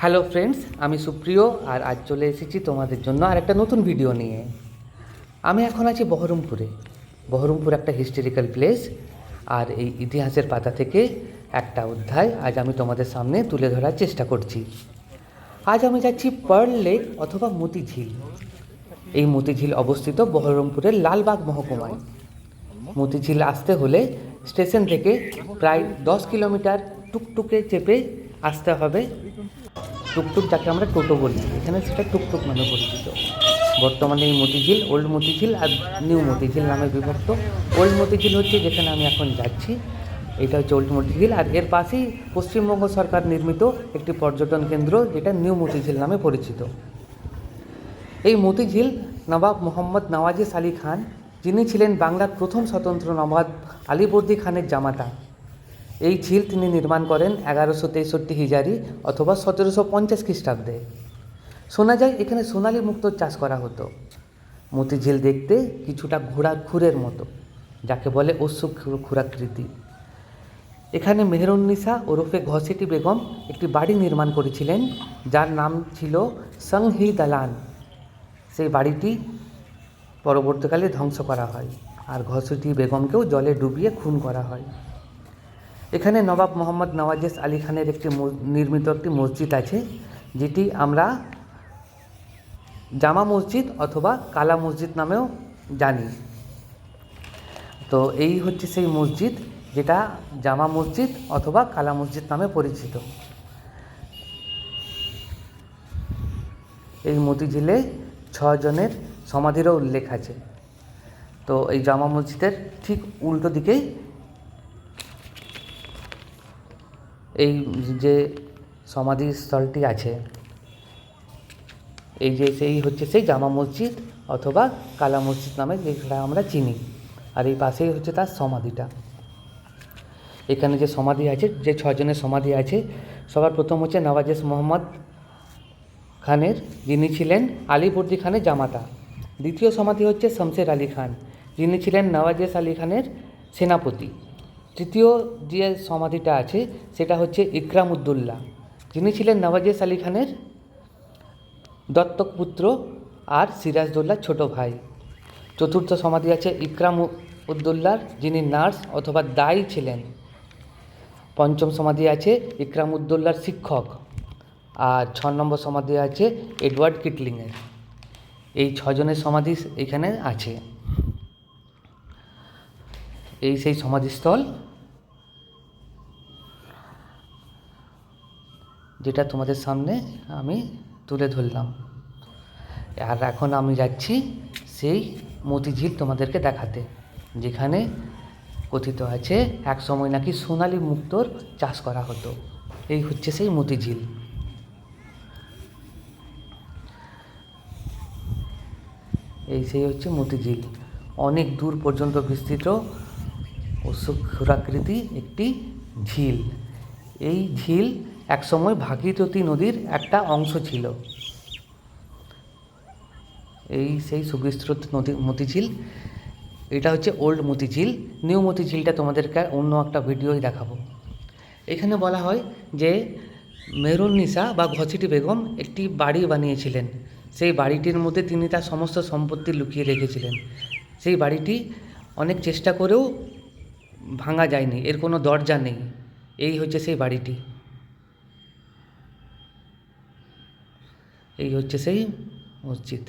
Hello friends, আমি সুপ্রিয় আর আজ চলে এসেছি তোমাদের জন্য আর একটা নতুন ভিডিও নিয়ে। আমি এখন আছি বহরমপুরে। বহরমপুর একটা হিস্টোরিক্যাল প্লেস, আর এই ইতিহাসের পাতা থেকে একটা অধ্যায় আজ আমি তোমাদের সামনে তুলে ধরার চেষ্টা করছি। আজ আমি যাচ্ছি পার্ল লেক অথবা মতিঝিল। এই মতিঝিল অবস্থিত বহরমপুরের লালবাগ মহকুমায়। মতিঝিল আসতে হলে স্টেশন থেকে প্রায় 10 কিলোমিটার টুকটুকে চেপে আসতে হবে। টুকটুক যাকে আমরা টোটো বলি, এখানে সেটা টুকটুক নামে পরিচিত। বর্তমানে এই মতিঝিল ওল্ড মতিঝিল আর নিউ মতিঝিল নামে বিভক্ত। ওল্ড মতিঝিল হচ্ছে যেখানে আমি এখন যাচ্ছি, এটা হচ্ছে ওল্ড মতিঝিল। আর এর পাশেই পশ্চিমবঙ্গ সরকার নির্মিত একটি পর্যটন কেন্দ্র, যেটা নিউ মতিঝিল নামে পরিচিত। এই মতিঝিল নবাব মোহাম্মদ নওয়াজিস আলী খান, যিনি ছিলেন বাংলার প্রথম স্বতন্ত্র নবাব আলীবর্দী খানের জামাতা, এই ঝিল তিনি নির্মাণ করেন 1163 হিজারি অথবা 1750 খ্রিস্টাব্দে। শোনা যায় এখানে সোনালী মুক্তোর চাষ করা হতো। মতিঝিল দেখতে কিছুটা ঘোড়া খুরের মতো, যাকে বলে অশ্ব খুরাকৃতি। এখানে মেহেরুন্নিসা ওরফে ঘসেটি বেগম একটি বাড়ি নির্মাণ করেছিলেন, যার নাম ছিল সংহি দালান। সেই বাড়িটি পরবর্তীকালে ধ্বংস করা হয়, আর ঘসেটি বেগমকেও জলে ডুবিয়ে খুন করা হয়। এখানে নবাব মোহাম্মদ নওয়াজিস আলী খানের নির্মিত একটি মসজিদ আছে, যেটি আমরা জামা মসজিদ অথবা কালা মসজিদ নামেও জানি। তো এই হচ্ছে সেই মসজিদ, যেটা জামা মসজিদ অথবা কালা মসজিদ নামে পরিচিত। এই মতিঝিলে 6 জনের সমাধিরও উল্লেখ আছে। তো এই জামা মসজিদের ঠিক উল্টো দিকেই এই যে সমাধিস্থলটি আছে, এই যে সেই হচ্ছে সেই জামা মসজিদ অথবা কালা মসজিদ নামে যেটা আমরা চিনি। আর এই পাশেই হচ্ছে তার সমাধিটা। এখানে যে সমাধি আছে, যে 6 জনের সমাধি আছে, সবার প্রথম হচ্ছে নওয়াজিস মোহাম্মদ খানের, যিনি ছিলেন আলীবর্দী খানের জামাতা। দ্বিতীয় সমাধি হচ্ছে শমশের আলী খান, যিনি ছিলেন নওয়াজিস আলী খানের সেনাপতি। তৃতীয় যে সমাধিটা আছে সেটা হচ্ছে ইকরাম উদ্দৌলা, যিনি ছিলেন নওয়াজিস আলী খানের দত্তক পুত্র আর সিরাজদৌল্লার ছোট ভাই। চতুর্থ সমাধি আছে ইকরাম উদ্দৌলার, যিনি নার্স অথবা দাই ছিলেন। পঞ্চম সমাধি আছে ইকরাম উদ্দৌলার শিক্ষক। আর 6 নম্বর সমাধি আছে এডওয়ার্ড কিটলিংয়ের। এই 6 জনের সমাধি এখানে আছে। এই সেই সমাধিস্থল যেটা তোমাদের সামনে আমি তুলে ধরলাম। আর এখন আমি যাচ্ছি সেই মতিঝিল তোমাদেরকে দেখাতে, যেখানে কথিত আছে এক সময় নাকি সোনালী মুক্তোর চাষ করা হতো। এই হচ্ছে সেই মতিঝিল। এই সেই হচ্ছে মতিঝিল, অনেক দূর পর্যন্ত বিস্তৃত অশ্বক্ষুরাকৃতি একটি ঝিল। এই ঝিল একসময় ভাগীরথী নদীর একটা অংশ ছিল। এই সেই সুবিস্তৃত নদী মতিঝিল। এটা হচ্ছে ওল্ড মতিঝিল। নিউ মতিঝিলটা তোমাদেরকে অন্য একটা ভিডিওই দেখাবো। এখানে বলা হয় যে মেহেরুন্নিসা বা ঘসেটি বেগম একটি বাড়ি বানিয়েছিলেন। সেই বাড়িটির মধ্যে তিনি তার সমস্ত সম্পত্তি লুকিয়ে রেখেছিলেন। সেই বাড়িটি অনেক চেষ্টা করেও ভাঙা যায়নি, এর কোনো দরজা নেই। এই হচ্ছে সেই বাড়িটি। এই হচ্ছে সেই মসজিদ।